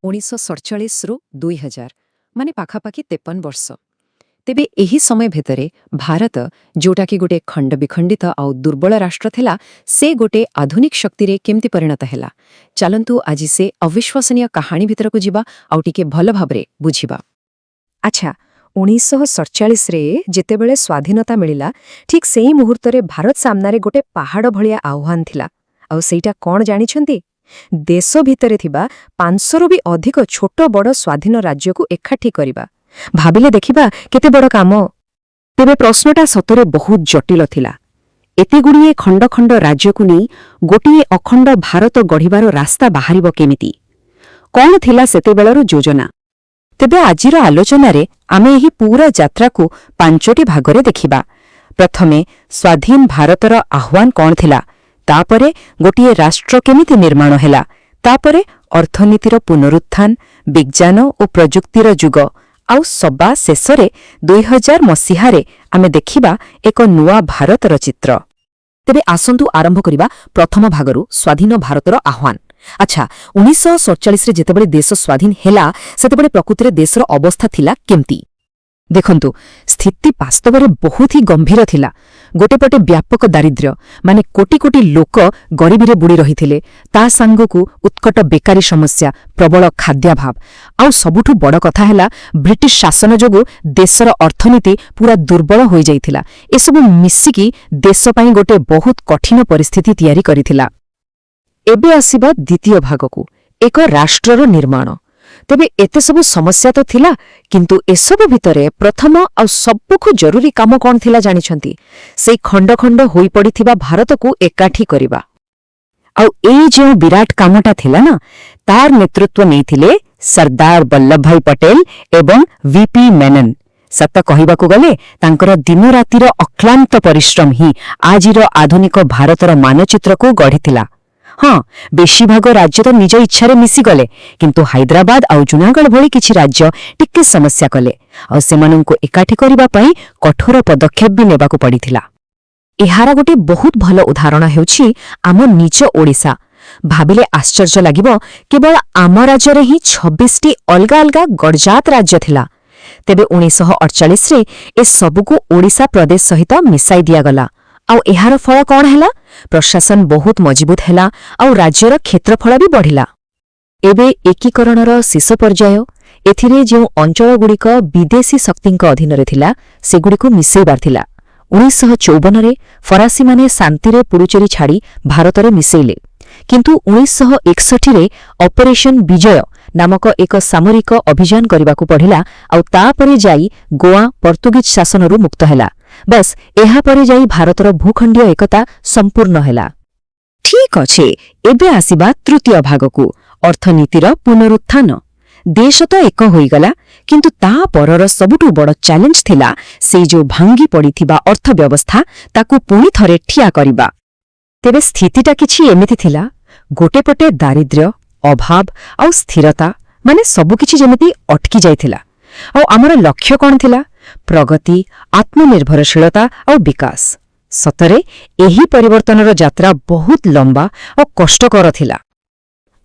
1947 2000 ମାନେ ପାଖାପାଖି 53 ବର୍ଷ। ତେବେ ଏହି ସମୟ ଭିତରେ ଭାରତ, ଯୋଉଟାକି ଗୋଟେ ଖଣ୍ଡବିଖଣ୍ଡିତ ଆଉ ଦୁର୍ବଳ ରାଷ୍ଟ୍ର ଥିଲା, ସେ ଗୋଟେ ଆଧୁନିକ ଶକ୍ତିରେ କେମିତି ପରିଣତ ହେଲା? ଚାଲନ୍ତୁ ଆଜି ସେ ଅବିଶ୍ୱାସନୀୟ କାହାଣୀ ଭିତରକୁ ଯିବା ଆଉ ଟିକେ ଭଲ ଭାବରେ ବୁଝିବା। ଆଚ୍ଛା, 1947ରେ ଯେତେବେଳେ ସ୍ୱାଧୀନତା ମିଳିଲା, ଠିକ୍ ସେଇ ମୁହୂର୍ତ୍ତରେ ଭାରତ ସାମ୍ନାରେ ଗୋଟେ ପାହାଡ଼ ଭଳିଆ ଆହ୍ୱାନ ଥିଲା। ଆଉ ସେଇଟା କ'ଣ ଜାଣିଛନ୍ତି? ଦେଶ ଭିତରେ ଥିବା 500ରୁ ବି ଅଧିକ ଛୋଟ ବଡ଼ ସ୍ୱାଧୀନ ରାଜ୍ୟକୁ ଏକାଠି କରିବା। ଭାବିଲେ ଦେଖିବା କେତେ ବଡ଼ କାମ। ତେବେ ପ୍ରଶ୍ନଟା ସତରେ ବହୁତ ଜଟିଳ ଥିଲା। ଏତେଗୁଡ଼ିଏ ଖଣ୍ଡ ଖଣ୍ଡ ରାଜ୍ୟକୁ ନେଇ ଗୋଟିଏ ଅଖଣ୍ଡ ଭାରତ ଗଢ଼ିବାର ରାସ୍ତା ବାହାରିବ କେମିତି? କ'ଣ ଥିଲା ସେତେବେଳର ଯୋଜନା? ତେବେ ଆଜିର ଆଲୋଚନାରେ ଆମେ ଏହି ପୁରା ଯାତ୍ରାକୁ 5ଟି ଭାଗରେ ଦେଖିବା। ପ୍ରଥମେ ସ୍ୱାଧୀନ ଭାରତର ଆହ୍ୱାନ କ'ଣ ଥିଲା, ତାପରେ ଗୋଟିଏ ରାଷ୍ଟ୍ର କେମିତି ନିର୍ମାଣ ହେଲା, ତାପରେ ଅର୍ଥନୀତିର ପୁନରୁତ୍ଥାନ, ବିଜ୍ଞାନ ଓ ପ୍ରଯୁକ୍ତିର ଯୁଗ, ଆଉ ସବା ଶେଷରେ 2000 ମସିହାରେ ଆମେ ଦେଖିବା ଏକ ନୂଆ ଭାରତର ଚିତ୍ର। ତେବେ ଆସନ୍ତୁ ଆରମ୍ଭ କରିବା ପ୍ରଥମ ଭାଗରୁ, ସ୍ୱାଧୀନ ଭାରତର ଆହ୍ୱାନ। ଆଚ୍ଛା, 1947ରେ ଯେତେବେଳେ ଦେଶ ସ୍ୱାଧୀନ ହେଲା, ସେତେବେଳେ ପ୍ରକୃତିରେ ଦେଶର ଅବସ୍ଥା ଥିଲା କେମିତି? ଦେଖନ୍ତୁ, ସ୍ଥିତି ବାସ୍ତବରେ ବହୁତ ହି ଗମ୍ଭୀର ଥିଲା। ଗୋଟେପଟେ ବ୍ୟାପକ ଦାରିଦ୍ର୍ୟ, ମାନେ କୋଟି କୋଟି ଲୋକ ଗରିବୀରେ ବୁଡ଼ି ରହିଥିଲେ। ତା ସାଙ୍ଗକୁ ଉତ୍କଟ ବେକାରୀ ସମସ୍ୟା, ପ୍ରବଳ ଖାଦ୍ୟାଭାବ, ଆଉ ସବୁଠୁ ବଡ଼ କଥା ହେଲା ବ୍ରିଟିଶ ଶାସନ ଯୋଗୁଁ ଦେଶର ଅର୍ଥନୀତି ପୁରା ଦୁର୍ବଳ ହୋଇଯାଇଥିଲା। ଏସବୁ ମିଶିକି ଦେଶ ପାଇଁ ଗୋଟେ ବହୁତ କଠିନ ପରିସ୍ଥିତି ତିଆରି କରିଥିଲା। ଏବେ ଆସିବା ଦ୍ୱିତୀୟ ଭାଗକୁ, ଏକ ରାଷ୍ଟ୍ରର ନିର୍ମାଣ। ତେବେ ଏତେ ସବୁ ସମସ୍ୟା ତ ଥିଲା, କିନ୍ତୁ ଏସବୁ ଭିତରେ ପ୍ରଥମ ଆଉ ସବୁଠୁ ଜରୁରୀ କାମ କ'ଣ ଥିଲା ଜାଣିଛନ୍ତି? ସେଇ ଖଣ୍ଡ ଖଣ୍ଡ ହୋଇପଡ଼ିଥିବା ଭାରତକୁ ଏକାଠି କରିବା। ଆଉ ଏଇ ଯେଉଁ ବିରାଟ କାମଟା ଥିଲା ନା, ତାର ନେତୃତ୍ୱ ନେଇଥିଲେ ସର୍ଦ୍ଦାର ବଲ୍ଲଭଭାଇ ପଟେଲ ଏବଂ ଭିପି ମେନନ। ସତ କହିବାକୁ ଗଲେ ତାଙ୍କର ଦିନରାତିର ଅକ୍ଲାନ୍ତ ପରିଶ୍ରମ ହିଁ ଆଜିର ଆଧୁନିକ ଭାରତର ମାନଚିତ୍ରକୁ ଗଢ଼ିଥିଲା। ହଁ, ବେଶୀଭାଗ ରାଜ୍ୟ ତ ନିଜ ଇଚ୍ଛାରେ ମିଶିଗଲେ, କିନ୍ତୁ ହାଇଦ୍ରାବାଦ ଆଉ ଜୁନାଗଡ଼ ଭଳି କିଛି ରାଜ୍ୟ ଟିକେ ସମସ୍ୟା କଲେ, ଆଉ ସେମାନଙ୍କୁ ଏକାଠି କରିବା ପାଇଁ କଠୋର ପଦକ୍ଷେପ ବି ନେବାକୁ ପଡ଼ିଥିଲା। ଏହାର ଗୋଟେ ବହୁତ ଭଲ ଉଦାହରଣ ହେଉଛି ଆମ ନିଜ ଓଡ଼ିଶା। ଭାବିଲେ ଆଶ୍ଚର୍ଯ୍ୟ ଲାଗିବ, କେବଳ ଆମ ରାଜ୍ୟରେ ହିଁ 26ଟି ଅଲଗା ଅଲଗା ଗଡ଼ଜାତ ରାଜ୍ୟ ଥିଲା। ତେବେ 1948ରେ ଏସବୁକୁ ଓଡ଼ିଶା ପ୍ରଦେଶ ସହିତ ମିଶାଇ ଦିଆଗଲା। ଆଉ ଏହାର ଫଳ କ'ଣ ହେଲା? ପ୍ରଶାସନ ବହୁତ ମଜବୁତ ହେଲା, ଆଉ ରାଜ୍ୟର କ୍ଷେତ୍ରଫଳ ବି ବଢ଼ିଲା। ଏବେ ଏକୀକରଣର ଶେଷ ପର୍ଯ୍ୟାୟ। ଏଥିରେ ଯେଉଁ ଅଞ୍ଚଳଗୁଡ଼ିକ ବିଦେଶୀ ଶକ୍ତିଙ୍କ ଅଧୀନରେ ଥିଲା, ସେଗୁଡ଼ିକୁ ମିଶାଇବାର ଥିଲା। 1954ରେ ଫରାସୀମାନେ ଶାନ୍ତିରେ ପୁଡୁଚେରୀ ଛାଡ଼ି ଭାରତରେ ମିଶାଇଲେ, କିନ୍ତୁ 1961ରେ ଅପରେସନ ବିଜୟ ନାମକ ଏକ ସାମରିକ ଅଭିଯାନ କରିବାକୁ ପଡ଼ିଲା, ଆଉ ତାପରେ ଯାଇ ଗୋଆ ପର୍ତ୍ତୁଗୀଜ ଶାସନରୁ ମୁକ୍ତ ହେଲା। ବସ୍, ଏହାପରେ ଯାଇ ଭାରତର ଭୂଖଣ୍ଡୀୟ ଏକତା ସମ୍ପୂର୍ଣ୍ଣ ହେଲା। ଠିକ୍ ଅଛି, ଏବେ ଆସିବା ତୃତୀୟ ଭାଗକୁ, ଅର୍ଥନୀତିର ପୁନରୁତ୍ଥାନ। ଦେଶ ତ ଏକ ହୋଇଗଲା, କିନ୍ତୁ ତା ପରର ସବୁଠୁ ବଡ଼ ଚ୍ୟାଲେଞ୍ଜ ଥିଲା ସେଇ ଯେଉଁ ଭାଙ୍ଗି ପଡ଼ିଥିବା ଅର୍ଥବ୍ୟବସ୍ଥା, ତାକୁ ପୁଣି ଥରେ ଠିଆ କରିବା। ତେବେ ସ୍ଥିତିଟା କିଛି ଏମିତି ଥିଲା, ଗୋଟେପଟେ ଦାରିଦ୍ର୍ୟ, ଅଭାବ ଆଉ ସ୍ଥିରତା, ମାନେ ସବୁକିଛି ଯେମିତି ଅଟକି ଯାଇଥିଲା। ଆଉ ଆମର ଲକ୍ଷ୍ୟ କ'ଣ ଥିଲା? ପ୍ରଗତି, ଆତ୍ମନିର୍ଭରଶୀଳତା ଆଉ ବିକାଶ। ସତରେ ଏହି ପରିବର୍ତ୍ତନର ଯାତ୍ରା ବହୁତ ଲମ୍ବା ଆଉ କଷ୍ଟକର ଥିଲା।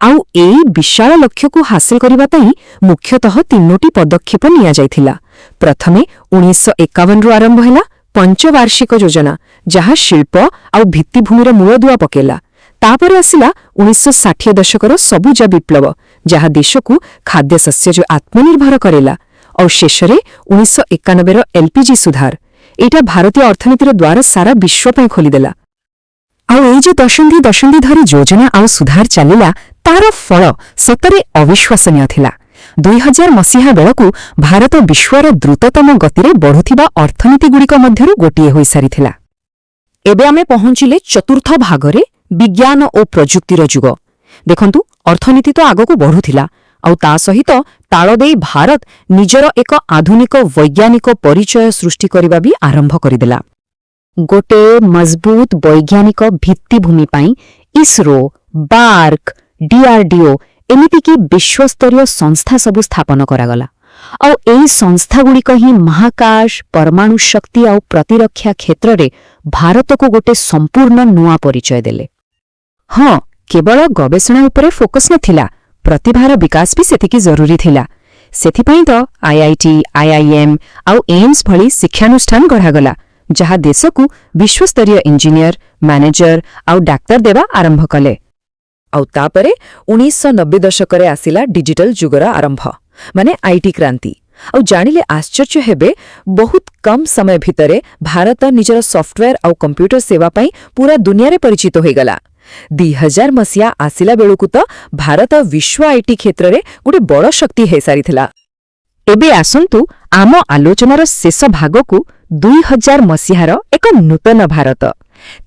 ଆଉ ଏଇ ବିଶାଳ ଲକ୍ଷ୍ୟକୁ ହାସଲ କରିବା ପାଇଁ ମୁଖ୍ୟତଃ 3ଟି ପଦକ୍ଷେପ ନିଆଯାଇଥିଲା। ପ୍ରଥମେ 1951ରୁ ଆରମ୍ଭ ହେଲା ପଞ୍ଚବାର୍ଷିକ ଯୋଜନା, ଯାହା ଶିଳ୍ପ ଆଉ ଭିତ୍ତିଭୂମିର ମୂଳଦୁଆ ପକେଇଲା। ତାପରେ ଆସିଲା 1960 ଦଶକର ସବୁଜ ବିପ୍ଳବ, ଯାହା ଦେଶକୁ ଖାଦ୍ୟଶସ୍ୟ ଆତ୍ମନିର୍ଭର କରେଇଲା। ଆଉ ଶେଷରେ 1991ର ଏଲ୍ପିଜି ସୁଧାର। ଏଇଟା ଭାରତୀୟ ଅର୍ଥନୀତିର ଦ୍ୱାର ସାରା ବିଶ୍ୱ ପାଇଁ ଖୋଲିଦେଲା। ଆଉ ଏଇ ଯେ ଦଶନ୍ଧି ଦଶନ୍ଧି ଧରି ଯୋଜନା ଆଉ ସୁଧାର ଚାଲିଲା, ତାର ଫଳ ସତରେ ଅବିଶ୍ୱାସନୀୟ ଥିଲା। 2000 ମସିହା ବେଳକୁ ଭାରତ ବିଶ୍ୱର ଦ୍ରୁତତମ ଗତିରେ ବଢ଼ୁଥିବା ଅର୍ଥନୀତିଗୁଡ଼ିକ ମଧ୍ୟରୁ ଗୋଟିଏ ହୋଇସାରିଥିଲା। ଏବେ ଆମେ ପହଞ୍ଚିଲେ ଚତୁର୍ଥ ଭାଗରେ, ବିଜ୍ଞାନ ଓ ପ୍ରଯୁକ୍ତିର ଯୁଗ। ଦେଖନ୍ତୁ, ଅର୍ଥନୀତି ତ ଆଗକୁ ବଢ଼ୁଥିଲା, ଆଉ ତା ସହିତ ତାଳ ଦେଇ ଭାରତ ନିଜର ଏକ ଆଧୁନିକ ବୈଜ୍ଞାନିକ ପରିଚୟ ସୃଷ୍ଟି କରିବା ବି ଆରମ୍ଭ କରିଦେଲା। ଗୋଟେ ମଜବୁତ ବୈଜ୍ଞାନିକ ଭିତ୍ତିଭୂମି ପାଇଁ ଇସ୍ରୋ, ବାର୍କ, DRDO ଏମିତିକି ବିଶ୍ୱସ୍ତରୀୟ ସଂସ୍ଥା ସବୁ ସ୍ଥାପନ କରାଗଲା। ଆଉ ଏଇ ସଂସ୍ଥାଗୁଡ଼ିକ ହିଁ ମହାକାଶ, ପରମାଣୁ ଶକ୍ତି ଆଉ ପ୍ରତିରକ୍ଷା କ୍ଷେତ୍ରରେ ଭାରତକୁ ଗୋଟେ ସମ୍ପୂର୍ଣ୍ଣ ନୂଆ ପରିଚୟ ଦେଲେ। ହଁ, କେବଳ ଗବେଷଣା ଉପରେ ଫୋକସ୍ ନଥିଲା, ପ୍ରତିଭାର ବିକାଶ ବି ସେତିକି ଜରୁରୀ ଥିଲା। ସେଥିପାଇଁ ତ ଆଇଆଇଟି, ଆଇଆଇଏମ୍ ଆଉ ଏମ୍ସ ଭଳି ଶିକ୍ଷାନୁଷ୍ଠାନ ଗଢ଼ାଗଲା, ଯାହା ଦେଶକୁ ବିଶ୍ୱସ୍ତରୀୟ ଇଞ୍ଜିନିୟର, ମ୍ୟାନେଜର ଆଉ ଡାକ୍ତର ଦେବା ଆରମ୍ଭ କଲେ। ଆଉ ତାପରେ 1990 ଦଶକରେ ଆସିଲା ଡିଜିଟାଲ ଯୁଗର ଆରମ୍ଭ, ମାନେ ଆଇଟି କ୍ରାନ୍ତି। ଆଉ ଜାଣିଲେ ଆଶ୍ଚର୍ଯ୍ୟ ହେବେ, ବହୁତ କମ୍ ସମୟ ଭିତରେ ଭାରତ ନିଜର ସଫ୍ଟୱେୟାର ଆଉ କମ୍ପ୍ୟୁଟର ସେବା ପାଇଁ ପୁରା ଦୁନିଆରେ ପରିଚିତ ହୋଇଗଲା। 2000 ମସିହା ଆସିଲା ବେଳକୁ ତ ଭାରତ ବିଶ୍ୱ ଆଇଟି କ୍ଷେତ୍ରରେ ଗୋଟେ ବଡ଼ ଶକ୍ତି ହୋଇସାରିଥିଲା। ଏବେ ଆସନ୍ତୁ ଆମ ଆଲୋଚନାର ଶେଷ ଭାଗକୁ, 2000 ମସିହାର ଏକ ନୂତନ ଭାରତ।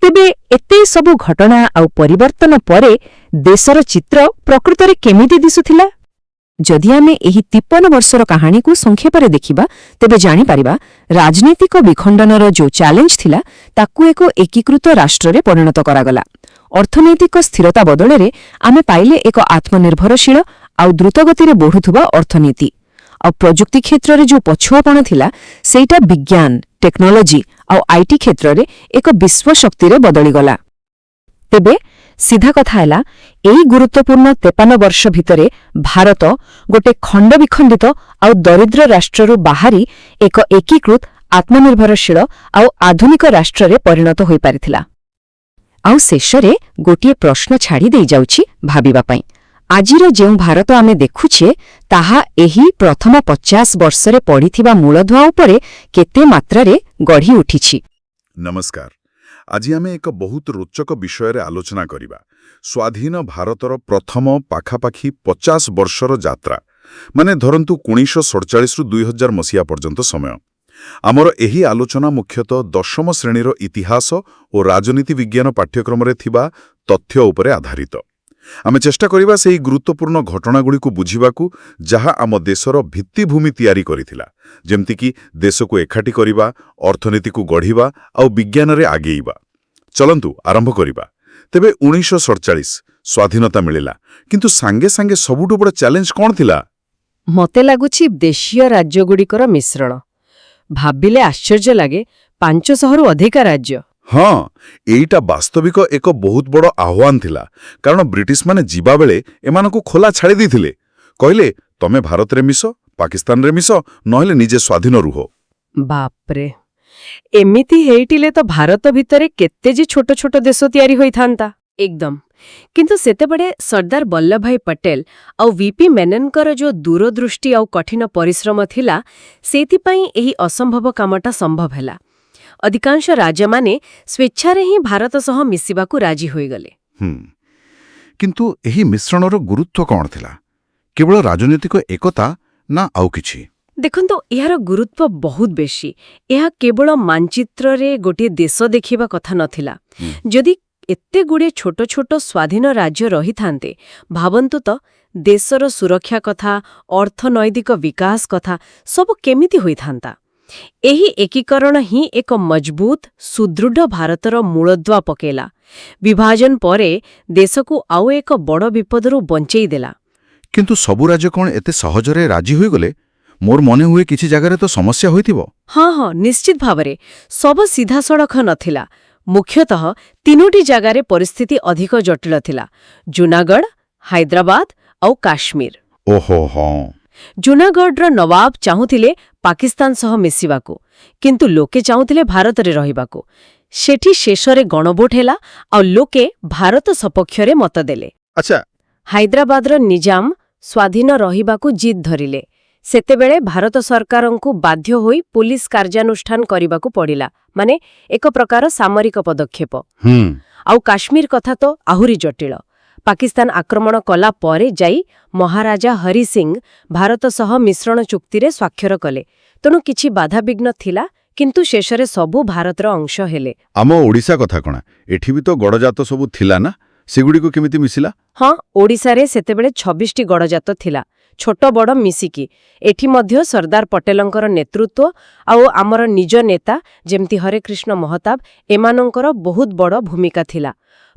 ତେବେ ଏତେ ସବୁ ଘଟଣା ଆଉ ପରିବର୍ତ୍ତନ ପରେ ଦେଶର ଚିତ୍ର ପ୍ରକୃତରେ କେମିତି ଦିଶୁଥିଲା? ଯଦି ଆମେ ଏହି 53 ବର୍ଷର କାହାଣୀକୁ ସଂକ୍ଷେପରେ ଦେଖିବା, ତେବେ ଜାଣିପାରିବା ରାଜନୈତିକ ବିଖଣ୍ଡନର ଯେଉଁ ଚ୍ୟାଲେଞ୍ଜ ଥିଲା, ତାକୁ ଏକ ଏକୀକୃତ ରାଷ୍ଟ୍ରରେ ପରିଣତ କରାଗଲା। ଅର୍ଥନୈତିକ ସ୍ଥିରତା ବଦଳରେ ଆମେ ପାଇଲେ ଏକ ଆତ୍ମନିର୍ଭରଶୀଳ ଆଉ ଦ୍ରୁତଗତିରେ ବଢ଼ୁଥିବା ଅର୍ଥନୀତି। ଆଉ ପ୍ରଯୁକ୍ତି କ୍ଷେତ୍ରରେ ଯେଉଁ ପଛୁଆପଣ ଥିଲା, ସେଇଟା ବିଜ୍ଞାନ, ଟେକ୍ନୋଲୋଜି ଆଉ ଆଇଟି କ୍ଷେତ୍ରରେ ଏକ ବିଶ୍ୱଶକ୍ତିରେ ବଦଳିଗଲା। ତେବେ ସିଧା କଥା ହେଲା, ଏହି ଗୁରୁତ୍ୱପୂର୍ଣ୍ଣ 53 ବର୍ଷ ଭିତରେ ଭାରତ ଗୋଟେ ଖଣ୍ଡବିଖଣ୍ଡିତ ଆଉ ଦରିଦ୍ର ରାଷ୍ଟ୍ରରୁ ବାହାରି ଏକ ଏକୀକୃତ, ଆତ୍ମନିର୍ଭରଶୀଳ ଆଉ ଆଧୁନିକ ରାଷ୍ଟ୍ରରେ ପରିଣତ ହୋଇପାରିଥିଲା। ଆଉ ଶେଷରେ ଗୋଟିଏ ପ୍ରଶ୍ନ ଛାଡ଼ି ଦେଇଯାଉଛି ଭାବିବା ପାଇଁ। ଆଜିର ଯେଉଁ ଭାରତ ଆମେ ଦେଖୁଛେ, ତାହା ଏହି ପ୍ରଥମ 50 ବର୍ଷରେ ପଡ଼ିଥିବା ମୂଳଧୁଆ ଉପରେ କେତେ ମାତ୍ରାରେ ଗଢ଼ି ଉଠିଛି? ନମସ୍କାର। ଆଜି ଆମେ ଏକ ବହୁତ ରୋଚକ ବିଷୟରେ ଆଲୋଚନା କରିବା। ସ୍ୱାଧୀନ ଭାରତର ପ୍ରଥମ ପାଖାପାଖି 50 ବର୍ଷର ଯାତ୍ରା, ମାନେ ଧରନ୍ତୁ 1947ରୁ 2000 ମସିହା ପର୍ଯ୍ୟନ୍ତ ସମୟ। ଆମର ଏହି ଆଲୋଚନା ମୁଖ୍ୟତଃ ଦଶମ ଶ୍ରେଣୀର ଇତିହାସ ଓ ରାଜନୀତି ବିଜ୍ଞାନ ପାଠ୍ୟକ୍ରମରେ ଥିବା ତଥ୍ୟ ଉପରେ ଆଧାରିତ। ଆମେ ଚେଷ୍ଟା କରିବା ସେହି ଗୁରୁତ୍ୱପୂର୍ଣ୍ଣ ଘଟଣାଗୁଡ଼ିକୁ ବୁଝିବାକୁ, ଯାହା ଆମ ଦେଶର ଭିତ୍ତିଭୂମି ତିଆରି କରିଥିଲା, ଯେମିତିକି ଦେଶକୁ ଏକାଠି କରିବା, ଅର୍ଥନୀତିକୁ ଗଢ଼ିବା ଆଉ ବିଜ୍ଞାନରେ ଆଗେଇବା। ଚଲନ୍ତୁ ଆରମ୍ଭ କରିବା। ତେବେ 1947 ସ୍ୱାଧୀନତା ମିଳିଲା, କିନ୍ତୁ ସାଙ୍ଗେ ସାଙ୍ଗେ ସବୁଠୁ ବଡ଼ ଚ୍ୟାଲେଞ୍ଜ କ'ଣ ଥିଲା? ମତେ ଲାଗୁଛି ଦେଶୀୟ ରାଜ୍ୟଗୁଡ଼ିକର ମିଶ୍ରଣ। ଭାବିଲେ ଆଶ୍ଚର୍ଯ୍ୟ ଲାଗେ, 500ରୁ ଅଧିକା ରାଜ୍ୟ। ହଁ, ଏଇଟା ବାସ୍ତବିକ ଏକ ବହୁତ ବଡ଼ ଆହ୍ୱାନ ଥିଲା, କାରଣ ବ୍ରିଟିଶମାନେ ଯିବାବେଳେ ଏମାନଙ୍କୁ ଖୋଲା ଛାଡ଼ି ଦେଇଥିଲେ। କହିଲେ, ତମେ ଭାରତରେ ମିଶ, ପାକିସ୍ତାନରେ ମିଶ, ନହେଲେ ନିଜେ ସ୍ୱାଧୀନ ରୁହ। ବାପରେ, ଏମିତି ହେଇଥିଲେ ତ ଭାରତ ଭିତରେ କେତେ ଯେ ଛୋଟ ଛୋଟ ଦେଶ ତିଆରି ହୋଇଥାନ୍ତା। ଏକଦମ। କିନ୍ତୁ ସେତେବେଳେ ସର୍ଦ୍ଦାର ବଲ୍ଲଭଭାଇ ପଟେଲ ଆଉ ଭିପି ମେନନଙ୍କର ଯେଉଁ ଦୂରଦୃଷ୍ଟି ଆଉ କଠିନ ପରିଶ୍ରମ ଥିଲା, ସେଇଥିପାଇଁ ଏହି ଅସମ୍ଭବ କାମଟା ସମ୍ଭବ ହେଲା। ଅଧିକାଂଶ ରାଜ୍ୟମାନେ ସ୍ୱେଚ୍ଛାରେ ହିଁ ଭାରତ ସହ ମିଶିବାକୁ ରାଜି ହୋଇଗଲେ। କିନ୍ତୁ ଏହି ମିଶ୍ରଣର ଗୁରୁତ୍ୱ କ'ଣ ଥିଲା? କେବଳ ରାଜନୈତିକ ଏକତା ନା ଆଉ କିଛି? ଦେଖନ୍ତୁ, ଏହାର ଗୁରୁତ୍ୱ ବହୁତ ବେଶୀ। ଏହା କେବଳ ମାନଚିତ୍ରରେ ଗୋଟିଏ ଦେଶ ଦେଖିବା କଥା ନଥିଲା। ଯଦି ଏତେଗୁଡ଼ିଏ ଛୋଟ ଛୋଟ ସ୍ୱାଧୀନ ରାଜ୍ୟ ରହିଥାନ୍ତେ, ଭାବନ୍ତୁ ତ ଦେଶର ସୁରକ୍ଷା କଥା, ଅର୍ଥନୈତିକ ବିକାଶ କଥା ସବୁ କେମିତି ହୋଇଥାନ୍ତା। ଏହି ଏକୀକରଣ ହିଁ ଏକ ମଜବୁତ, ସୁଦୃଢ଼ ଭାରତର ମୂଳଦୁଆ ପକେଇଲା। ବିଭାଜନ ପରେ ଦେଶକୁ ଆଉ ଏକ ବଡ଼ ବିପଦରୁ ବଞ୍ଚେଇ ଦେଲା। କିନ୍ତୁ ସବୁ ରାଜ୍ୟ କ'ଣ ଏତେ ସହଜରେ ରାଜି ହୋଇଗଲେ? ମୋର ମନେ ହୁଏ କିଛି ଜାଗାରେ ତ ସମସ୍ୟା ହୋଇଥିବ। ହଁ, ନିଶ୍ଚିତ ଭାବରେ। ସବୁ ସିଧାସଳଖ ନଥିଲା। ମୁଖ୍ୟତଃ 3ଟି ଜାଗାରେ ପରିସ୍ଥିତି ଅଧିକ ଜଟିଳ ଥିଲା: ଜୁନାଗଡ଼, ହାଇଦ୍ରାବାଦ ଆଉ କାଶ୍ମୀର। ଓହୋ, ହଁ। ଜୁନାଗଡ଼ର ନବାବ ଚାହୁଁଥିଲେ ପାକିସ୍ତାନ ସହ ମିଶିବାକୁ, କିନ୍ତୁ ଲୋକେ ଚାହୁଁଥିଲେ ଭାରତରେ ରହିବାକୁ। ସେଠି ଶେଷରେ ଗଣଭୋଟ ହେଲା ଆଉ ଲୋକେ ଭାରତ ସପକ୍ଷରେ ମତ ଦେଲେ। ଆଚ୍ଛା। ହାଇଦ୍ରାବାଦର ନିଜାମ ସ୍ୱାଧୀନ ରହିବାକୁ ଜିଦ୍ ଧରିଲେ। ସେତେବେଳେ ଭାରତ ସରକାରଙ୍କୁ ବାଧ୍ୟ ହୋଇ ପୁଲିସ କାର୍ଯ୍ୟାନୁଷ୍ଠାନ କରିବାକୁ ପଡ଼ିଲା, ମାନେ ଏକ ପ୍ରକାର ସାମରିକ ପଦକ୍ଷେପ। ଆଉ କାଶ୍ମୀର କଥା ତ ଆହୁରି ଜଟିଳ। ପାକିସ୍ତାନ ଆକ୍ରମଣ କଲା ପରେ ଯାଇ ମହାରାଜା ହରି ସିଂ ଭାରତ ସହ ମିଶ୍ରଣ ଚୁକ୍ତିରେ ସ୍ୱାକ୍ଷର କଲେ। ତେଣୁ କିଛି ବାଧାବିଘ୍ନ ଥିଲା, କିନ୍ତୁ ଶେଷରେ ସବୁ ଭାରତର ଅଂଶ ହେଲେ। ଆମ ଓଡ଼ିଶା କଥା କ'ଣ? ଏଠି ବି ତ ଗଡ଼ଜାତ ସବୁ ଥିଲା ନା? ସେଗୁଡ଼ିକୁ କେମିତି ମିଶିଲା? ହଁ, ଓଡ଼ିଶାରେ ସେତେବେଳେ 26ଟି ଗଡ଼ଜାତ ଥିଲା, ଛୋଟ ବଡ଼ ମିଶିକି। ଏଠି ମଧ୍ୟ ସର୍ଦ୍ଦାର ପଟେଲଙ୍କର ନେତୃତ୍ୱ ଆଉ ଆମର ନିଜ ନେତା ଯେମିତି ହରେକୃଷ୍ଣ ମହତାବ, ଏମାନଙ୍କର ବହୁତ ବଡ଼ ଭୂମିକା ଥିଲା।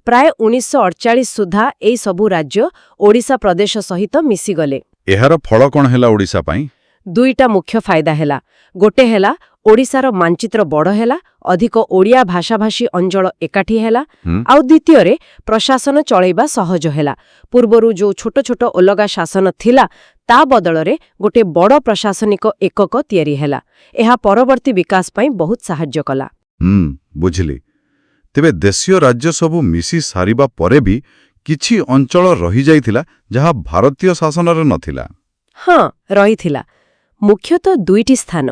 ପ୍ରାୟ 1948 ସୁଦ୍ଧା ଏହି ସବୁ ରାଜ୍ୟ ଓଡ଼ିଶା ପ୍ରଦେଶ ସହିତ ମିଶିଗଲେ। ଏହାର ଫଳ କ'ଣ ହେଲା ଓଡ଼ିଶା ପାଇଁ? ଦୁଇଟା ମୁଖ୍ୟ ଫାଇଦା ହେଲା। ଗୋଟେ ହେଲା ଓଡ଼ିଶାର ମାଞ୍ଚିତ୍ର ବଡ଼ ହେଲା, ଅଧିକ ଓଡ଼ିଆ ଭାଷାଭାଷୀ ଅଞ୍ଚଳ ଏକାଠି ହେଲା। ଆଉ ଦ୍ୱିତୀୟରେ ପ୍ରଶାସନ ଚଳେଇବା ସହଜ ହେଲା। ପୂର୍ବରୁ ଯୋଉ ଛୋଟ ଛୋଟ ଅଲଗା ଶାସନ ଥିଲା ତା ବଦଳରେ ଗୋଟେ ବଡ଼ ପ୍ରଶାସନିକ ଏକକ ତିଆରି ହେଲା। ଏହା ପରବର୍ତ୍ତୀ ବିକାଶ ପାଇଁ ବହୁତ ସାହାଯ୍ୟ କଲା। ବୁଝିଲି। ତେବେ ଦେଶୀୟ ରାଜ୍ୟ ସବୁ ମିଶି ସାରିବା ପରେ ବି କିଛି ଅଞ୍ଚଳ ରହିଯାଇଥିଲା ଯାହା ଭାରତୀୟ ଶାସନରେ ନଥିଲା। ହଁ, ରହିଥିଲା। ମୁଖ୍ୟତଃ ଦୁଇଟି ସ୍ଥାନ,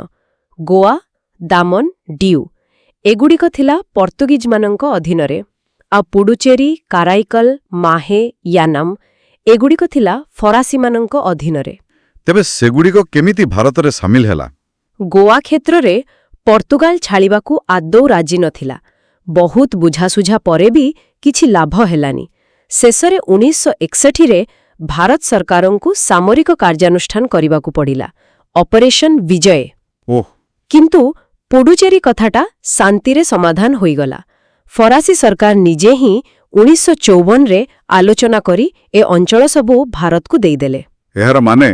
ଗୋଆ, ଦାମନ, ଡିଉ। ଏଗୁଡ଼ିକ ଥିଲା ପର୍ତ୍ତୁଗୀଜମାନଙ୍କ ଅଧୀନରେ। ଆଉ ପୁଡୁଚେରୀ, କାରାଇକଲ, ମାହେ, ୟାନମ୍ ଏଗୁଡ଼ିକ ଥିଲା ଫରାସୀମାନଙ୍କ ଅଧୀନରେ। ତେବେ ସେଗୁଡ଼ିକ କେମିତି ଭାରତରେ ସାମିଲ ହେଲା? ଗୋଆ କ୍ଷେତ୍ରରେ ପର୍ତ୍ତୁଗାଲ ଛାଡ଼ିବାକୁ ଆଦୌ ରାଜି ନଥିଲା। ବହୁତ ବୁଝାସୁଝା ପରେ ବି କିଛି ଲାଭ ହେଲାନି। ଶେଷରେ 1961ରେ ଭାରତ ସରକାରଙ୍କୁ ସାମରିକ କାର୍ଯ୍ୟାନୁଷ୍ଠାନ କରିବାକୁ ପଡ଼ିଲା, ଅପରେସନ ବିଜୟ। ଓଃ। କିନ୍ତୁ ପୁଡୁଚେରୀ କଥାଟା ଶାନ୍ତିରେ ସମାଧାନ ହୋଇଗଲା। ଫରାସୀ ସରକାର ନିଜେ ହିଁ 1954ରେ ଆଲୋଚନା କରି ଏ ଅଞ୍ଚଳ ସବୁ ଭାରତକୁ ଦେଇଦେଲେ। ଏହାର ମାନେ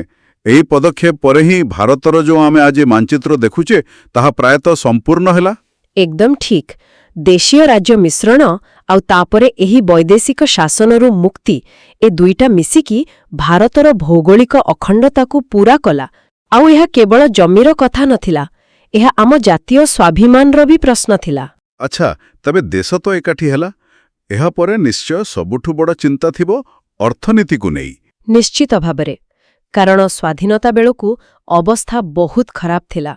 ଏହି ପଦକ୍ଷେପ ପରେ ହିଁ ଭାରତର ଯେଉଁ ଆମେ ଆଜି ମାଞ୍ଚିତ୍ର ଦେଖୁଛେ ତାହା ପ୍ରାୟତଃ ସମ୍ପୂର୍ଣ୍ଣ ହେଲା। ଏକଦମ ଠିକ୍। ଦେଶୀୟ ରାଜ୍ୟ ମିଶ୍ରଣ ଆଉ ତାପରେ ଏହି ବୈଦେଶିକ ଶାସନରୁ ମୁକ୍ତି, ଏ ଦୁଇଟା ମିଶିକି ଭାରତର ଭୌଗୋଳିକ ଅଖଣ୍ଡତାକୁ ପୂରା କଲା। ଆଉ ଏହା କେବଳ ଜମିର କଥା ନଥିଲା, ଏହା ଆମ ଜାତୀୟ ସ୍ୱାଭିମାନର ବି ପ୍ରଶ୍ନ ଥିଲା। ଆଚ୍ଛା, ତେବେ ଦେଶ ତ ଏକାଠି ହେଲା। ଏହାପରେ ନିଶ୍ଚୟ ସବୁଠୁ ବଡ଼ ଚିନ୍ତା ଥିବ ଅର୍ଥନୀତିକୁ ନେଇ। ନିଶ୍ଚିତ ଭାବରେ, କାରଣ ସ୍ୱାଧୀନତା ବେଳକୁ ଅବସ୍ଥା ବହୁତ ଖରାପ ଥିଲା।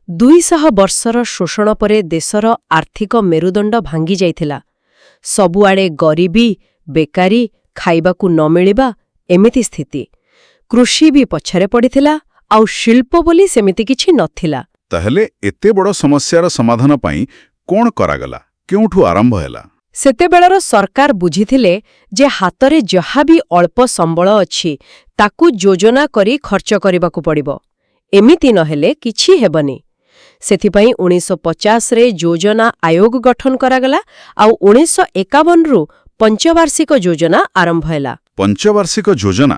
200 ବର୍ଷର ଶୋଷଣ ପରେ ଦେଶର ଆର୍ଥିକ ମେରୁଦଣ୍ଡ ଭାଙ୍ଗି ଯାଇଥିଲା। ସବୁଆଡ଼େ ଗରିବୀ, ବେକାରୀ, ଖାଇବାକୁ ନ ମିଳିବା, ଏମିତି ସ୍ଥିତି। କୃଷି ବି ପଛରେ ପଡ଼ିଥିଲା, ଆଉ ଶିଳ୍ପ ବୋଲି ସେମିତି କିଛି ନଥିଲା। ତାହେଲେ ଏତେ ବଡ଼ ସମସ୍ୟାର ସମାଧାନ ପାଇଁ କ'ଣ କରାଗଲା? କେଉଁଠୁ ଆରମ୍ଭ ହେଲା? ସେତେବେଳର ସରକାର ବୁଝିଥିଲେ ଯେ ହାତରେ ଯାହା ବି ଅଳ୍ପ ସମ୍ବଳ ଅଛି ତାକୁ ଯୋଜନା କରି ଖର୍ଚ୍ଚ କରିବାକୁ ପଡ଼ିବ। ଏମିତି ନହେଲେ କିଛି ହେବନି। ସେଥିପାଇଁ 1950ରେ ଯୋଜନା ଆୟୋଗ ଗଠନ କରାଗଲା, ଆଉ 1951ରୁ ପଞ୍ଚବାର୍ଷିକ ଯୋଜନା ଆରମ୍ଭ ହେଲା। ପଞ୍ଚବାର୍ଷିକ ଯୋଜନା,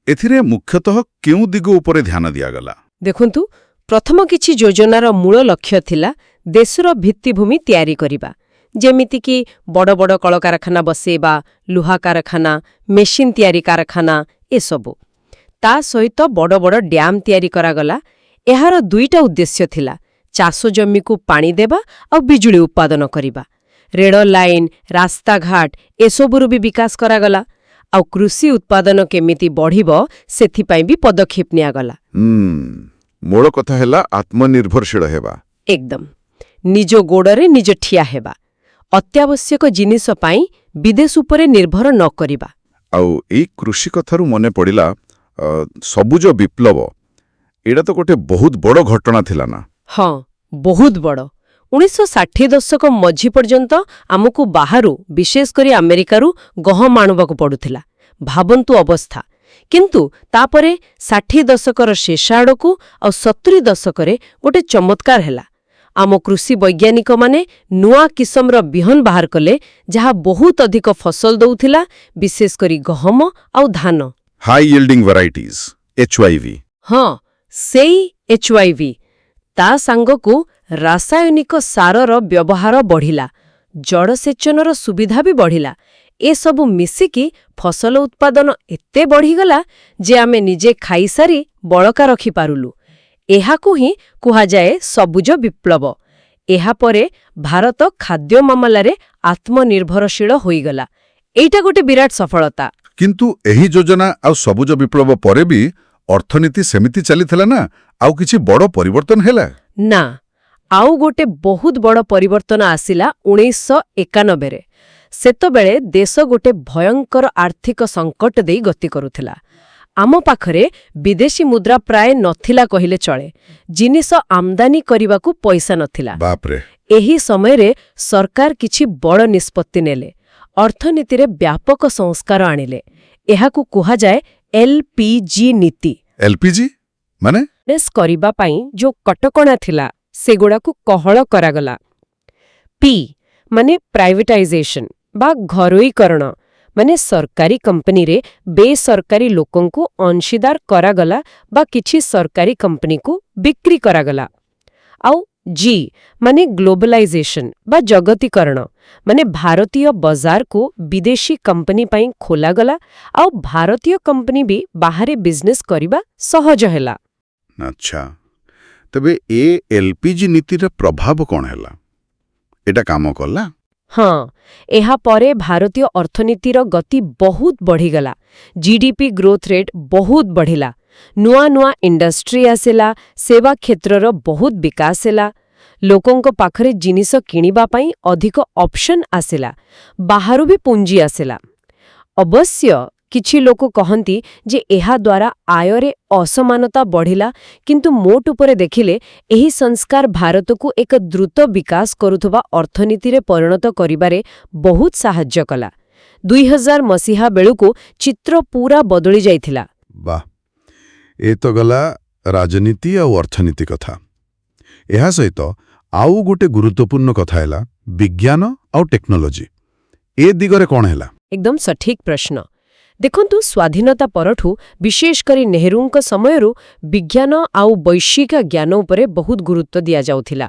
ଏଥିରେ ମୁଖ୍ୟତଃ କେଉଁ ଦିଗ ଉପରେ ଧ୍ୟାନ ଦିଆଗଲା? ଦେଖନ୍ତୁ, ପ୍ରଥମ କିଛି ଯୋଜନାର ମୂଳ ଲକ୍ଷ୍ୟ ଥିଲା ଦେଶର ଭିତ୍ତିଭୂମି ତିଆରି କରିବା। ଯେମିତିକି ବଡ଼ ବଡ଼ କଳକାରଖାନା ବସେଇବା, ଲୁହା କାରଖାନା, ମେସିନ୍ ତିଆରି କାରଖାନା, ଏସବୁ। ତା ସହିତ ବଡ଼ ବଡ଼ ଡ୍ୟାମ୍ ତିଆରି କରାଗଲା। ଏହାର ଦୁଇଟା ଉଦ୍ଦେଶ୍ୟ ଥିଲା, ଚାଷ ଜମିକୁ ପାଣି ଦେବା ଆଉ ବିଜୁଳି ଉତ୍ପାଦନ କରିବା। ରେଳ ଲାଇନ୍, ରାସ୍ତାଘାଟ ଏସବୁରୁ ବି ବିକାଶ କରାଗଲା। ଆଉ କୃଷି ଉତ୍ପାଦନ କେମିତି ବଢ଼ିବ ସେଥିପାଇଁ ବି ପଦକ୍ଷେପ ନିଆଗଲା। ମୂଳ କଥା ହେଲା ଆତ୍ମନିର୍ଭରଶୀଳ ହେବା। ଏକଦମ। ନିଜ ଗୋଡ଼ରେ ନିଜ ଠିଆ ହେବା। ଅତ୍ୟାବଶ୍ୟକ ଜିନିଷ ପାଇଁ ବିଦେଶ ଉପରେ ନିର୍ଭର ନ କରିବା। ଆଉ ଏଇ କୃଷି କଥାରୁ ମନେ ପଡ଼ିଲା ସବୁଜ ବିପ୍ଳବ। ଏଇଟା ତ ଗୋଟେ ବହୁତ ବଡ଼ ଘଟଣା ଥିଲା ନା? ହଁ, ବହୁତ ବଡ଼। 1960 ଦଶକ ମଝି ପର୍ଯ୍ୟନ୍ତ ଆମକୁ ବାହାରୁ, ବିଶେଷ କରି ଆମେରିକାରୁ ଗହମ ଆଣିବାକୁ ପଡ଼ୁଥିଲା। ଭାବନ୍ତୁ ଅବସ୍ଥା। କିନ୍ତୁ ତାପରେ 60 ଦଶକର ଶେଷ ଆଡ଼କୁ ଆଉ 70 ଦଶକରେ ଗୋଟେ ଚମତ୍କାର ହେଲା। ଆମ କୃଷି ବୈଜ୍ଞାନିକମାନେ ନୂଆ କିସମର ବିହନ ବାହାର କଲେ, ଯାହା ବହୁତ ଅଧିକ ଫସଲ ଦଉଥିଲା, ବିଶେଷ କରି ଗହମ ଆଉ ଧାନ। High yielding varieties, HYV। ହଁ, ସେଇ HYV। ତା ସାଙ୍ଗକୁ ରାସାୟନିକ ସାରର ବ୍ୟବହାର ବଢ଼ିଲା, ଜଳସେଚନର ସୁବିଧା ବି ବଢ଼ିଲା। ଏସବୁ ମିଶିକି ଫସଲ ଉତ୍ପାଦନ ଏତେ ବଢ଼ିଗଲା ଯେ ଆମେ ନିଜେ ଖାଇସାରି ବଳକା ରଖିପାରୁଲୁ। ଏହାକୁ ହିଁ କୁହାଯାଏ ସବୁଜ ବିପ୍ଳବ। ଏହାପରେ ଭାରତ ଖାଦ୍ୟ ମାମଲାରେ ଆତ୍ମନିର୍ଭରଶୀଳ ହୋଇଗଲା। ଏଇଟା ଗୋଟେ ବିରାଟ ସଫଳତା। କିନ୍ତୁ ଏହି ଯୋଜନା ଆଉ ସବୁଜ ବିପ୍ଳବ ପରେ ବି ଅର୍ଥନୀତି ସେମିତି ଚାଲିଥିଲା ନା ଆଉ କିଛି ବଡ଼ ପରିବର୍ତ୍ତନ ହେଲା? ନା, ଆଉ ଗୋଟେ ବହୁତ ବଡ଼ ପରିବର୍ତ୍ତନ ଆସିଲା 1991ରେ। ସେତେବେଳେ ଦେଶ ଗୋଟେ ଭୟଙ୍କର ଆର୍ଥିକ ସଙ୍କଟ ଦେଇ ଗତି କରୁଥିଲା। ଆମ ପାଖରେ ବିଦେଶୀ ମୁଦ୍ରା ପ୍ରାୟ ନଥିଲା କହିଲେ ଚଳେ। ଜିନିଷ ଆମଦାନୀ କରିବାକୁ ପଇସା ନଥିଲା। ବାପରେ। ଏହି ସମୟରେ ସରକାର କିଛି ବଡ଼ ନିଷ୍ପତ୍ତି ନେଲେ। ଅର୍ଥନୀତିରେ ବ୍ୟାପକ ସଂସ୍କାର ଆଣିଲେ। ଏହାକୁ କୁହାଯାଏ LPG ନୀତି। LPG ମାନେ? କରିବା ପାଇଁ ଯୋଉ କଟକଣା ଥିଲା ସେଗୁଡ଼ାକୁ କୋହଳ କରାଗଲା। ପି ମାନେ ପ୍ରାଇଭେଟାଇଜେସନ ବା ଘରୋଇକରଣ, ମାନେ ସରକାରୀ କମ୍ପାନୀରେ ବେସରକାରୀ ଲୋକଙ୍କୁ ଅଂଶୀଦାର କରାଗଲା ବା କିଛି ସରକାରୀ କମ୍ପାନୀକୁ ବିକ୍ରି କରାଗଲା। ଆଉ ଜି ମାନେ ଗ୍ଲୋବାଲାଇଜେସନ ବା ଜଗତୀକରଣ, ମାନେ ଭାରତୀୟ ବଜାରକୁ ବିଦେଶୀ କମ୍ପାନୀ ପାଇଁ ଖୋଲାଗଲା ଆଉ ଭାରତୀୟ କମ୍ପାନୀ ବି ବାହାରେ ବିଜନେସ୍ କରିବା ସହଜ ହେଲା। ଆଚ୍ଛା, ତେବେ ଏ ଏଲ୍ପିଜି ନୀତିର ପ୍ରଭାବ କ'ଣ ହେଲା? ଏଟା କାମ କଲା? ହଁ, ଏହା ପରେ ଭାରତୀୟ ଅର୍ଥନୀତିର ଗତି ବହୁତ ବଢ଼ିଗଲା। ଜିଡିପି ଗ୍ରୋଥ ରେଟ୍ ବହୁତ ବଢ଼ିଲା। ନୂଆ ନୂଆ ଇଣ୍ଡଷ୍ଟ୍ରି ଆସିଲା, ସେବା କ୍ଷେତ୍ରର ବହୁତ ବିକାଶ ହେଲା। ଲୋକଙ୍କ ପାଖରେ ଜିନିଷ କିଣିବା ପାଇଁ ଅଧିକ ଅପସନ୍ ଆସିଲା, ବାହାରୁ ବି ପୁଞ୍ଜି ଆସିଲା। ଅବଶ୍ୟ କିଛି ଲୋକ କହନ୍ତି ଯେ ଏହାଦ୍ୱାରା ଆୟରେ ଅସମାନତା ବଢ଼ିଲା, କିନ୍ତୁ ମୋଟ ଉପରେ ଦେଖିଲେ ଏହି ସଂସ୍କାର ଭାରତକୁ ଏକ ଦ୍ରୁତ ବିକାଶ କରୁଥିବା ଅର୍ଥନୀତିରେ ପରିଣତ କରିବାରେ ବହୁତ ସାହାଯ୍ୟ କଲା। 2000 ମସିହା ବେଳକୁ ଚିତ୍ର ପୁରା ବଦଳି ଯାଇଥିଲା। ବାଃ, ଏ ତ ଗଲା ରାଜନୀତି ଆଉ ଅର୍ଥନୀତି କଥା। ଏହା ସହିତ ଆଉ ଗୋଟେ ଗୁରୁତ୍ୱପୂର୍ଣ୍ଣ କଥା ହେଲା ବିଜ୍ଞାନ ଆଉ ଟେକ୍ନୋଲୋଜି। ଏ ଦିଗରେ କ'ଣ ହେଲା? ଏକଦମ ସଠିକ ପ୍ରଶ୍ନ। ଦେଖନ୍ତୁ, ସ୍ୱାଧୀନତା ପରଠୁ ବିଶେଷ କରି ନେହେରୁଙ୍କ ସମୟରୁ ବିଜ୍ଞାନ ଆଉ ବୈଷୟିକ ଜ୍ଞାନ ଉପରେ ବହୁତ ଗୁରୁତ୍ୱ ଦିଆଯାଉଥିଲା।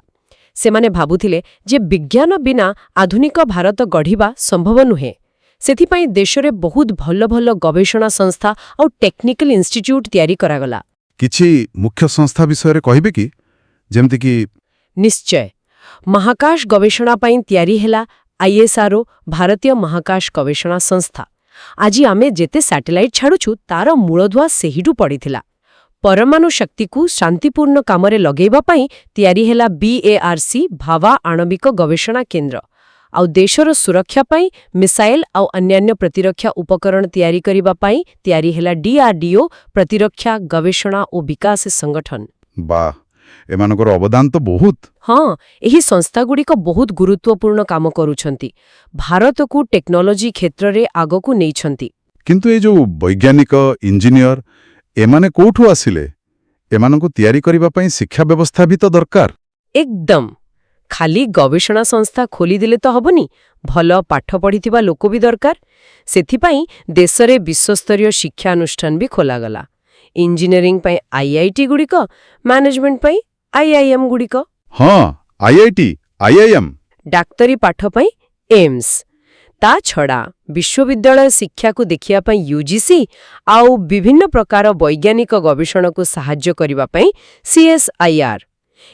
ସେମାନେ ଭାବୁଥିଲେ ଯେ ବିଜ୍ଞାନ ବିନା ଆଧୁନିକ ଭାରତ ଗଢ଼ିବା ସମ୍ଭବ ନୁହେଁ। ସେଥିପାଇଁ ଦେଶରେ ବହୁତ ଭଲ ଭଲ ଗବେଷଣା ସଂସ୍ଥା ଆଉ ଟେକ୍ନିକାଲ ଇନଷ୍ଟିଚ୍ୟୁଟ୍ ତିଆରି କରାଗଲା। କିଛି ମୁଖ୍ୟ ସଂସ୍ଥା ବିଷୟରେ କହିବେ କି? ଯେମିତିକି ନିଶ୍ଚୟ, ମହାକାଶ ଗବେଷଣା ପାଇଁ ତିଆରି ହେଲା ISRO, ଭାରତୀୟ ମହାକାଶ ଗବେଷଣା ସଂସ୍ଥା। ଆଜି ଆମେ ଯେତେ ସ୍ୟାଟେଲାଇଟ୍ ଛାଡ଼ୁଛୁ ତାର ମୂଳଦୁଆ ସେହିଠୁ ପଡ଼ିଥିଲା। ପରମାଣୁ ଶକ୍ତିକୁ ଶାନ୍ତିପୂର୍ଣ୍ଣ କାମରେ ଲଗେଇବା ପାଇଁ ତିଆରି ହେଲା BARC, ଭାବା ଆଣବିକ ଗବେଷଣା କେନ୍ଦ୍ର। ଆଉ ଦେଶର ସୁରକ୍ଷା ପାଇଁ ମିସାଇଲ୍ ଆଉ ଅନ୍ୟାନ୍ୟ ପ୍ରତିରକ୍ଷା ଉପକରଣ ତିଆରି କରିବା ପାଇଁ ତିଆରି ହେଲା DRDO, ପ୍ରତିରକ୍ଷା ଗବେଷଣା ଓ ବିକାଶ ସଂଗଠନ। ବାଃ, ଏମାନଙ୍କର ଅବଦାନ ତ ବହୁତ। ହଁ, ଏହି ସଂସ୍ଥାଗୁଡ଼ିକ ବହୁତ ଗୁରୁତ୍ୱପୂର୍ଣ୍ଣ କାମ କରୁଛନ୍ତି। ଭାରତକୁ ଟେକ୍ନୋଲୋଜି କ୍ଷେତ୍ରରେ ଆଗକୁ ନେଇଛନ୍ତି। କିନ୍ତୁ ଏ ଯୋଉ ବୈଜ୍ଞାନିକ, ଇଞ୍ଜିନିୟର, ଏମାନେ କୋଉଠୁ ଆସିଲେ? ଏମାନଙ୍କୁ ତିଆରି କରିବା ପାଇଁ ଶିକ୍ଷା ବ୍ୟବସ୍ଥା ବି ତ ଦରକାର। ଏକଦମ। ଖାଲି ଗବେଷଣା ସଂସ୍ଥା ଖୋଲିଦେଲେ ତ ହବନି, ଭଲ ପାଠ ପଢ଼ିଥିବା ଲୋକ ବି ଦରକାର। ସେଥିପାଇଁ ଦେଶରେ ବିଶ୍ୱସ୍ତରୀୟ ଶିକ୍ଷାନୁଷ୍ଠାନ ବି ଖୋଲାଗଲା। ଇଞ୍ଜିନିୟରିଂ ପାଇଁ IIT ଗୁଡ଼ିକ, ମ୍ୟାନେଜମେଣ୍ଟ ପାଇଁ IIM ଗୁଡ଼ିକ। ହଁ, IIT, IIM। ଡାକ୍ତରୀ ପାଠ ପାଇଁ ଏମ୍ସ। ତା ଛଡ଼ା ବିଶ୍ୱବିଦ୍ୟାଳୟ ଶିକ୍ଷାକୁ ଦେଖିବା ପାଇଁ UGC ଆଉ ବିଭିନ୍ନ ପ୍ରକାର ବୈଜ୍ଞାନିକ ଗବେଷଣାକୁ ସାହାଯ୍ୟ କରିବା ପାଇଁ CSIR।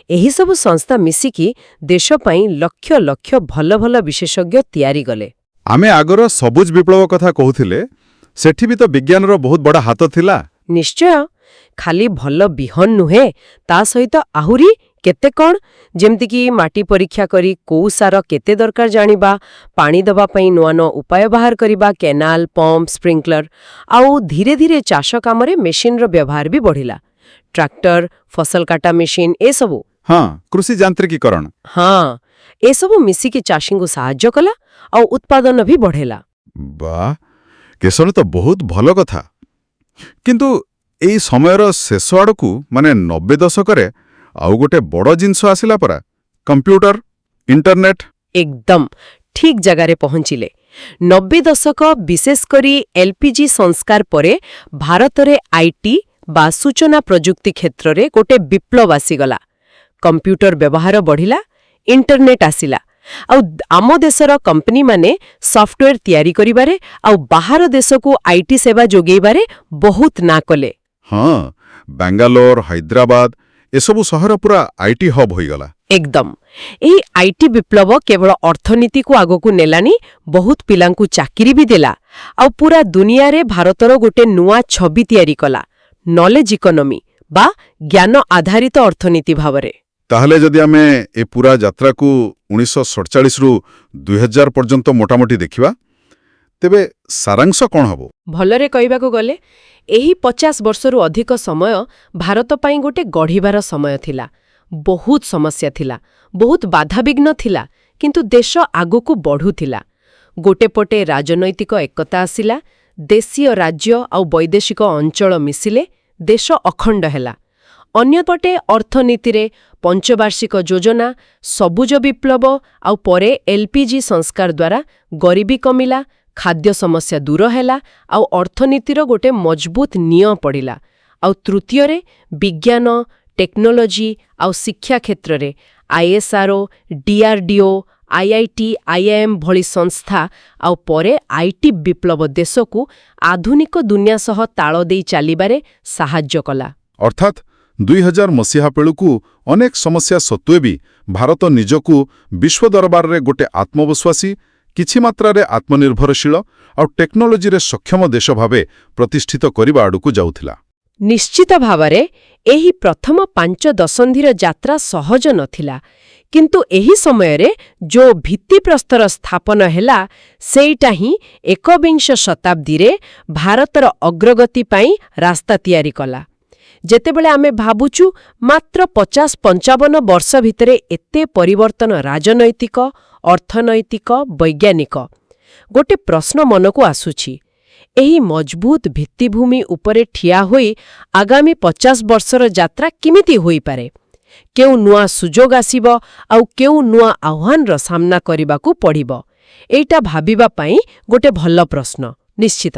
ଏହିସବୁ ସଂସ୍ଥା ମିଶିକି ଦେଶ ପାଇଁ ଲକ୍ଷ ଲକ୍ଷ ଭଲ ଭଲ ବିଶେଷଜ୍ଞ ତିଆରି ଗଲେ। ଆମେ ଆଗର ସବୁଜ ବିପ୍ଳବ କଥା କହୁଥିଲେ, ସେଠି ବି ତ ବିଜ୍ଞାନର ବହୁତ ବଡ଼ ହାତ ଥିଲା। ନିଶ୍ଚୟ, ଖାଲି ଭଲ ବିହନ ନୁହେଁ, ତା ସହିତ ଆହୁରି କେତେ କ'ଣ, ଯେମିତିକି ମାଟି ପରୀକ୍ଷା କରି କୋଉ ସାର କେତେ ଦରକାର ଜାଣିବା, ପାଣି ଦେବା ପାଇଁ ନୂଆ ନୂଆ ଉପାୟ ବାହାର କରିବା, କେନାଲ, ପମ୍ପ, ସ୍ପ୍ରିଙ୍କ୍ଲର। ଆଉ ଧୀରେ ଧୀରେ ଚାଷ କାମରେ ମେସିନ୍ର ବ୍ୟବହାର ବି ବଢ଼ିଲା। ଟ୍ରାକ୍ଟର, ଫସଲ କାଟା ମେସିନ୍, ଏସବୁ। ହଁ, କୃଷି ଯାନ୍ତ୍ରିକୀକରଣ। ହଁ, ଏସବୁ ମିଶିକି ଚାଷୀଙ୍କୁ ସାହାଯ୍ୟ କଲା ଆଉ ଉତ୍ପାଦନ ବି ବଢ଼େଇଲା। ବାଃ, କେଶର ତ ବହୁତ ଭଲ କଥା। କିନ୍ତୁ ଏଇ ସମୟର ଶେଷ ଆଡ଼କୁ, ମାନେ 90 ଦଶକରେ ଆଉ ଗୋଟେ ବଡ଼ ଜିନିଷ ଆସିଲା ପରା, କମ୍ପ୍ୟୁଟର, ଇଣ୍ଟରନେଟ୍। ଏକଦମ ଠିକ ଜାଗାରେ ପହଞ୍ଚିଲେ। 90 ଦଶକ, ବିଶେଷ କରି LPG ସଂସ୍କାର ପରେ ଭାରତରେ IT ବା ସୂଚନା ପ୍ରଯୁକ୍ତି କ୍ଷେତ୍ରରେ ଗୋଟେ ବିପ୍ଳବ ଆସିଗଲା। କମ୍ପ୍ୟୁଟର ବ୍ୟବହାର ବଢ଼ିଲା, ଇଣ୍ଟରନେଟ୍ ଆସିଲା, ଆଉ ଆମ ଦେଶର କମ୍ପାନୀମାନେ ସଫ୍ଟୱେର ତିଆରି କରିବାରେ ଆଉ ବାହାର ଦେଶକୁ IT ସେବା ଯୋଗେଇବାରେ ବହୁତ ନାଁ କଲେ। ହଁ, ବାଙ୍ଗାଲୋର, ହାଇଦ୍ରାବାଦ, ଏସବୁ ସହର ପୁରା IT ହବ୍ ହୋଇଗଲା। ଏକଦମ। ଏହି IT ବିପ୍ଳବ କେବଳ ଅର୍ଥନୀତିକୁ ଆଗକୁ ନେଲାନି, ବହୁତ ପିଲାଙ୍କୁ ଚାକିରି ବି ଦେଲା ଆଉ ପୁରା ଦୁନିଆରେ ଭାରତର ଗୋଟେ ନୂଆ ଛବି ତିଆରି କଲା, ନଲେଜ ଇକୋନୋମି ବା ଜ୍ଞାନ ଆଧାରିତ ଅର୍ଥନୀତି ଭାବରେ। ତାହେଲେ ଯଦି ଆମେ ଏ ପୁରା ଯାତ୍ରାକୁ 1947ରୁ 2000 ପର୍ଯ୍ୟନ୍ତ ମୋଟାମୋଟି ଦେଖିବା, ତେବେ ସାରାଂଶ କ'ଣ ହେବ? ଭଲରେ କହିବାକୁ ଗଲେ ଏହି 50 ବର୍ଷରୁ ଅଧିକ ସମୟ ଭାରତ ପାଇଁ ଗୋଟେ ଗଢ଼ିବାର ସମୟ ଥିଲା। ବହୁତ ସମସ୍ୟା ଥିଲା, ବହୁତ ବାଧାବିଘ୍ନ ଥିଲା, କିନ୍ତୁ ଦେଶ ଆଗକୁ ବଢ଼ୁଥିଲା। ଗୋଟେ ପଟେ ରାଜନୈତିକ ଏକତା ଆସିଲା, ଦେଶୀୟ ରାଜ୍ୟ ଆଉ ବୈଦେଶିକ ଅଞ୍ଚଳ ମିଶିଲେ, ଦେଶ ଅଖଣ୍ଡ ହେଲା। ଅନ୍ୟପଟେ ଅର୍ଥନୀତିରେ ପଞ୍ଚବାର୍ଷିକ ଯୋଜନା, ସବୁଜ ବିପ୍ଳବ ଆଉ ପରେ LPG ସଂସ୍କାର ଦ୍ୱାରା ଗରିବୀ କମିଲା, ଖାଦ୍ୟ ସମସ୍ୟା ଦୂର ହେଲା ଆଉ ଅର୍ଥନୀତିର ଗୋଟେ ମଜବୁତ ନିଅ ପଡ଼ିଲା। ଆଉ ତୃତୀୟରେ ବିଜ୍ଞାନ, ଟେକ୍ନୋଲୋଜି ଆଉ ଶିକ୍ଷା କ୍ଷେତ୍ରରେ ISRO, DRDO, IIT, IIM ଭଳି ସଂସ୍ଥା ଆଉ ପରେ IT ବିପ୍ଳବ ଦେଶକୁ ଆଧୁନିକ ଦୁନିଆ ସହ ତାଳ ଦେଇ ଚାଲିବାରେ ସାହାଯ୍ୟ କଲା। ଅର୍ଥାତ୍ 2000 ମସିହା ବେଳକୁ ଅନେକ ସମସ୍ୟା ସତ୍ତ୍ୱେ ବି ଭାରତ ନିଜକୁ ବିଶ୍ୱ ଦରବାରରେ ଗୋଟେ ଆତ୍ମବିଶ୍ୱାସୀ, କିଛି ମାତ୍ରାରେ ଆତ୍ମନିର୍ଭରଶୀଳ ଆଉ ଟେକ୍ନୋଲୋଜିରେ ସକ୍ଷମ ଦେଶ ଭାବେ ପ୍ରତିଷ୍ଠିତ କରିବା ଆଡ଼କୁ ଯାଉଥିଲା। ନିଶ୍ଚିତ ଭାବରେ ଏହି ପ୍ରଥମ 5 ଦଶନ୍ଧିର ଯାତ୍ରା ସହଜ ନଥିଲା, କିନ୍ତୁ ଏହି ସମୟରେ ଯୋଉ ଭିତ୍ତିପ୍ରସ୍ତର ସ୍ଥାପନ ହେଲା ସେଇଟା ହିଁ ଏକବିଂଶ ଶତାବ୍ଦୀରେ ଭାରତର ଅଗ୍ରଗତି ପାଇଁ ରାସ୍ତା ତିଆରି କଲା। ଯେତେବେଳେ ଆମେ ଭାବୁଛୁ ମାତ୍ର 50-55 ବର୍ଷ ଭିତରେ ଏତେ ପରିବର୍ତ୍ତନ ରାଜନୈତିକ, ଅର୍ଥନୈତିକ, ବୈଜ୍ଞାନିକ, ଗୋଟେ ପ୍ରଶ୍ନ ମନକୁ ଆସୁଛି, ଏହି ମଜବୁତ ଭିତ୍ତିଭୂମି ଉପରେ ଠିଆ ହୋଇ ଆଗାମୀ 50 ବର୍ଷର ଯାତ୍ରା କେମିତି ହୋଇପାରେ? କେଉଁ ନୂଆ ସୁଯୋଗ ଆସିବ ଆଉ କେଉଁ ନୂଆ ଆହ୍ୱାନର ସାମ୍ନା କରିବାକୁ ପଡ଼ିବ? ଏଇଟା ଭାବିବା ପାଇଁ ଗୋଟେ ଭଲ ପ୍ରଶ୍ନ, ନିଶ୍ଚିତ।